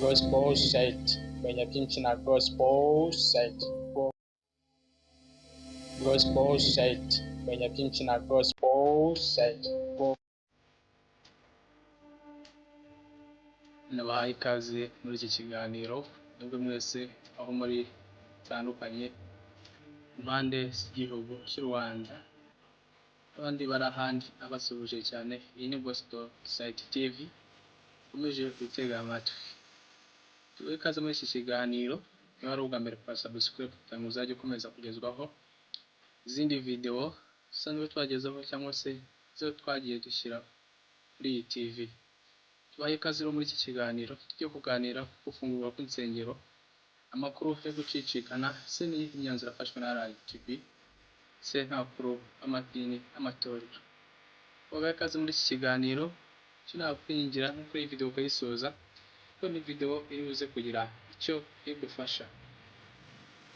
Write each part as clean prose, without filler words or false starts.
gospel site menya byinshi na gospel site menya byinshi na gospel site. Nabahaye ikaze muri iki kiganiro nubwo mwese aho muri bitandukanye impande z'igihugu cy'u Rwanda abandi bari ahandi abasuhuje cyane. Iyi ni Gospel Site TV ukomeje gutega amatwi. Tuwe ikaze muri iki kiganiro niba ari ubwa mbere kwa subscribe kugira ngo uzajye ukomeza kugezwaho izindi video usanzwe twagezeho cyangwa se izo twagiye dushyira kuri iyi TV. Tubaye ikaze muri iki kiganiro tujye kuganira ku gufungurwa kw'insengero, amakuru yo gucicikana se n'imyanzuro afashwe na RGB se ntakuru amadini amatorero. Tubaye ikaze muri iki kiganiro tunakwinjira kuri iyi video ukayisoza kuko ni video iri buze kugira icyo igufasha.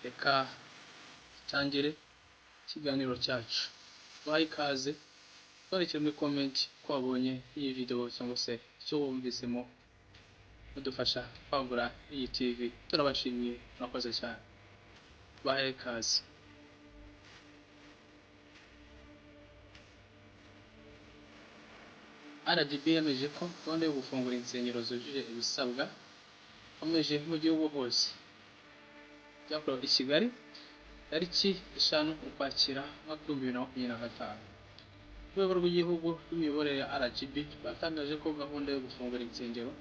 Reka tangire ikiganiro cyacu. Tubaye ikaze twandikira muri comment ko wabonye iyi video cyangwa se icyo wumvisemo udufasha kwagura iyi TV. Turabashimiye, murakoze cyane. Tubaye ikaze. RGB yemeje ko gahunda yo gufungura insengero zujuje ibisabwa ikomeje mu gihugu hose. Byakorewe i Kigali tariki 5 Ukwakira 2025. Urwego rw'igihugu rw'imiyoborere ya RGB rwatangaje ko gahunda yo gufungura insengero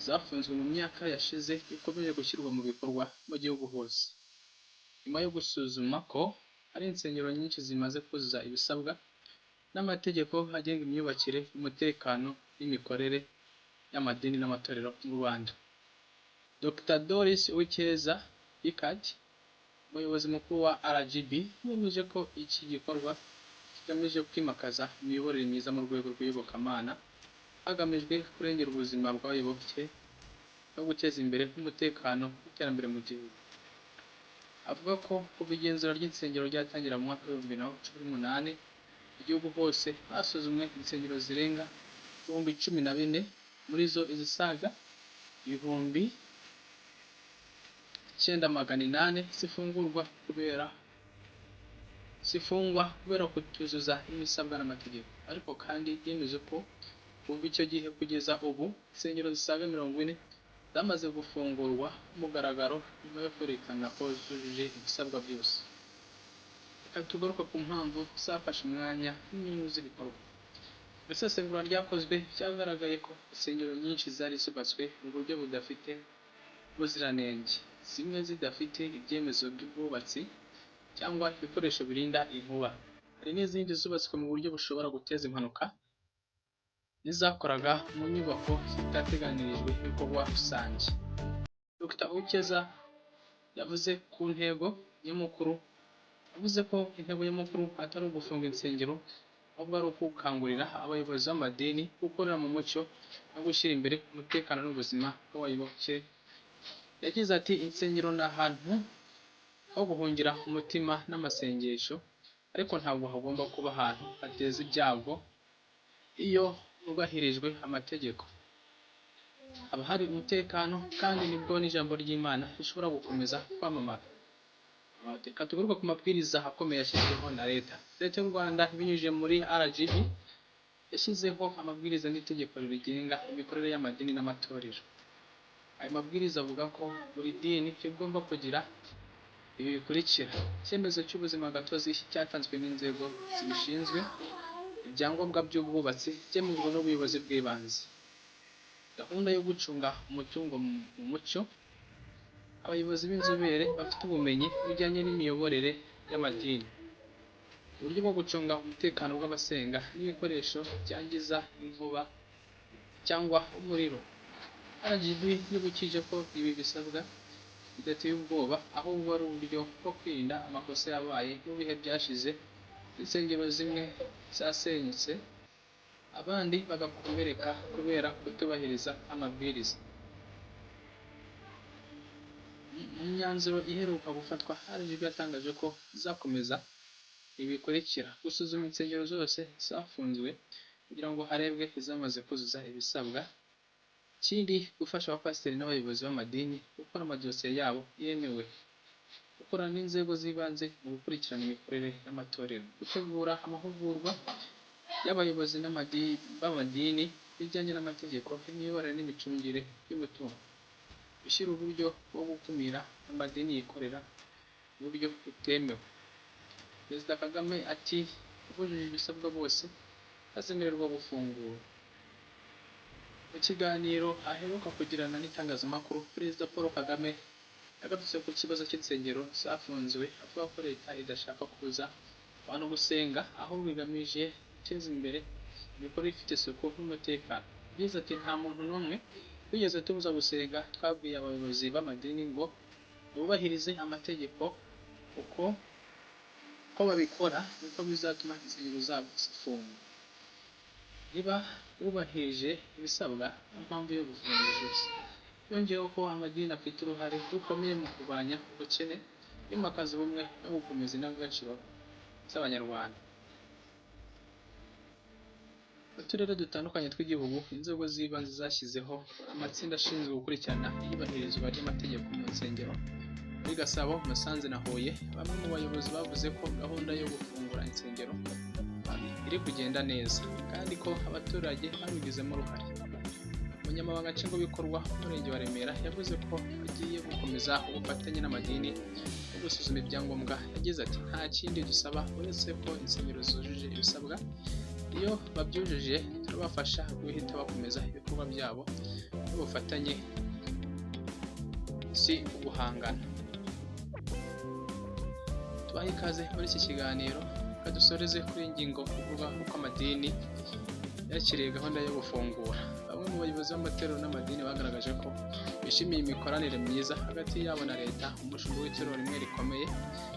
zafunzwe mu myaka yashize ikomeje gushyirwa mu bikorwa mu gihugu hose, nyuma yo gusuzuma ko hari insengero nyinshi zimaze kuzuza ibisabwa n'amategeko agenga imyubakire, umutekano n'imikorere y'amadini n'amatorero mu Rwanda. Dr Doris Uwicyeza Ikad, umuyobozi mukuru wa RGB, yemeje ko iki gikorwa kigamije kwimakaza imiyoborere myiza mu rwego rw'iyobokamana hagamijwe kurengera ubuzima bw'abayoboke no guteza imbere umutekano n'iterambere mu gihugu. Avuga ko kuva igenzura ry'insengero ryatangira mu mwaka wa 2018 igihugu hose hasuzumwe insengero zirenga 14,000, muri zo izisaga 9,800 zifungwa kubera kutuzuza ibisabwa n'amategeko. Ariko kandi yemeje ko kuva icyo gihe kugeza ubu insengero zisaga 40 zamaze gufungurwa mugaragaro nyuma yo kwerekana ko zujuje ibisabwa byose. Reka tugaruka ku mpamvu zafashe umwanya n'inyungu z'ibikorwa. Isesengura ryakozwe byagaragaye ko insengero nyinshi zari zubatswe mu buryo budafite ubuziranenge, zimwe zidafite ibyemezo by'ubwubatsi cyangwa ibikoresho birinda inkuba. Hari n'izindi zubatswe mu buryo bushobora guteza impanuka n'izakoraga mu nyubako zitateganirijwe ibikorwa rusange. Dr Uwicyeza yavuze ko intego nyamukuru atari ugufunga insengero ahubwo ari ukukangurira abayobozi b'amadini gukorera mu mucyo no gushyira imbere umutekano n'ubuzima bw'abayoboke. Yagize ati insengero ni ahantu ho guhungira umutima n'amasengesho, ariko ntabwo hagomba kuba ahantu hateza ibyago. Iyo hubahirijwe amategeko haba hari umutekano kandi nibwo n'ijambo ry'Imana rishobora gukomeza kwamamara. Reka tugaruke ku mabwiriza akomeye yashyizweho na leta y'u Rwanda binyujije muri RGB. Yashyizeho amabwiriza n'itegeko rigenga imikorere y'amadini n'amatorero. Ayo mabwiriza avuga ko buri dini rigomba kugira ibi bikurikira: icyemezo cy'ubuzima gatozi cyatanzwe n'inzego zibishinzwe, ibyangombwa by'ubwubatsi byemejwe n'ubuyobozi bw'ibanze, gahunda yo gucunga umutungo mu mucyo, abayobozi b'inzobere bafite ubumenyi bujyanye n'imiyoborere y'amadini, uburyo bwo gucunga umutekano w'abasenga n'ibikoresho byangiza inkuba cyangwa umuriro. RGB yibukije ko ibi bisabwa bidateye ubwoba ahubwo ari uburyo bwo kwirinda amakosa yabaye mu bihe byashize. Insengero zimwe zasenyutse abandi bagakomereka kubera kutubahiriza amabwiriza. Mu myanzuro iheruka gufatwa, RGB yatangaje ko izakomeza ibi bikurikira: gusuzuma insengero zose zafunzwe kugira ngo harebwe izamaze kuzuza ibisabwa. Ikindi, gufasha abapasiteri n'abayobozi b'amadini gukora amadosiye yabo yemewe, gukorana n'inzego z'ibanze mu gukurikirana imikorere y'amatorero, gutegura amahugurwa y'abayobozi b'amadini bijyanye n'amategeko y'imiyoborere n'imicungire y'umutungo, gushyira uburyo bwo gukumira amadini yikorera mu buryo butemewe. Perezida Kagame ati abujuje ibisabwa bose bazemererwa gufungura. Mu kiganiro aheruka kugirana n'itangazamakuru, Perezida Paul Kagame yagarutse ku kibazo cy'insengero zafunzwe, avuga ko leta idashaka kubuza abantu gusenga, ahubwo igamije guteza imbere imikorere ifite isuku n'umutekano. Yagize ati nta muntu n'umwe wigeze tubuza gusenga, twabwiye abayobozi b'amadini ngo bubahirize amategeko, uko babikora niko bizatuma insengero zabo zifungwa. Niba bubahirije ibisabwa, nta mpamvu yo gufunga gusa. Yongeyeho ko amadini afite uruhare rukomeye mu kurwanya ubukene, kwimakaza ubumwe no gukomeza indangagaciro z'Abanyarwanda. Mu turere dutandukanye tw'igihugu, inzego z'ibanze zashyizeho amatsinda ashinzwe gukurikirana iyubahirizwa ry'amategeko mu nsengero. Muri Gasabo, Musanze na Huye, bamwe mu bayobozi bavuze ko gahunda yo gufungura insengero iri kugenda neza, kandi ko abaturage babigizemo uruhare. Umunyamabanga Nshingwabikorwa w'Umurenge wa Remera yavuze ko bagiye gukomeza ubufatanye n'amadini no gusuzuma ibyangombwa. Yagize ati nta kindi dusaba uretse ko insengero zujuje ibisabwa. Iyo babyujuje turabafasha guhita bakomeza ibikorwa byabo n'ubufatanye, si uguhangana. Tubahe ikaze muri iki kiganiro, dusoreze kuri ingingo ivuga uko amadini yakiriye gahunda yo gufungura. Bamwe mu bayobozi b'amatorero n'amadini bagaragaje ko bishimiye imikoranire myiza hagati yabo na leta. Umushumba w'itorero rimwe rikomeye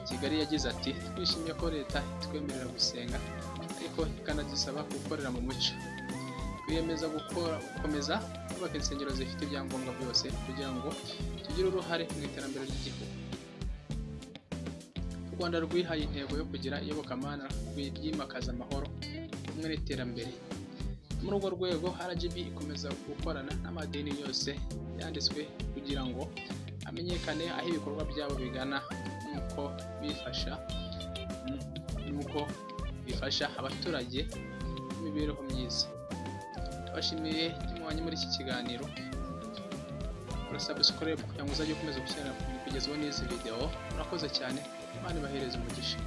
Kigali yagize ati twishimiye ko leta itwemerera gusenga, ariko ikanadusaba gukorera mu mucyo. Twiyemeza gukomeza kubaka insengero zifite ibyangombwa byose kugira ngo tugire uruhare mu iterambere ry'igihugu. U Rwanda rwihaye intego yo kugira iyobokamana ryimakaza amahoro, ubumwe n'iterambere. Muri urwo rwego, RGB ikomeza gukorana n'amadini yose yanditswe kugira ngo hamenyekane aho ibikorwa byabo bigana n'uko bifasha abaturage n'imibereho myiza. Tubashimiye mwanya muri iki kiganiro. Subscribe kugira ngo uzajye ukomeza kugezwaho n'izi video. Murakoze cyane, Imana ibahereze umugisha.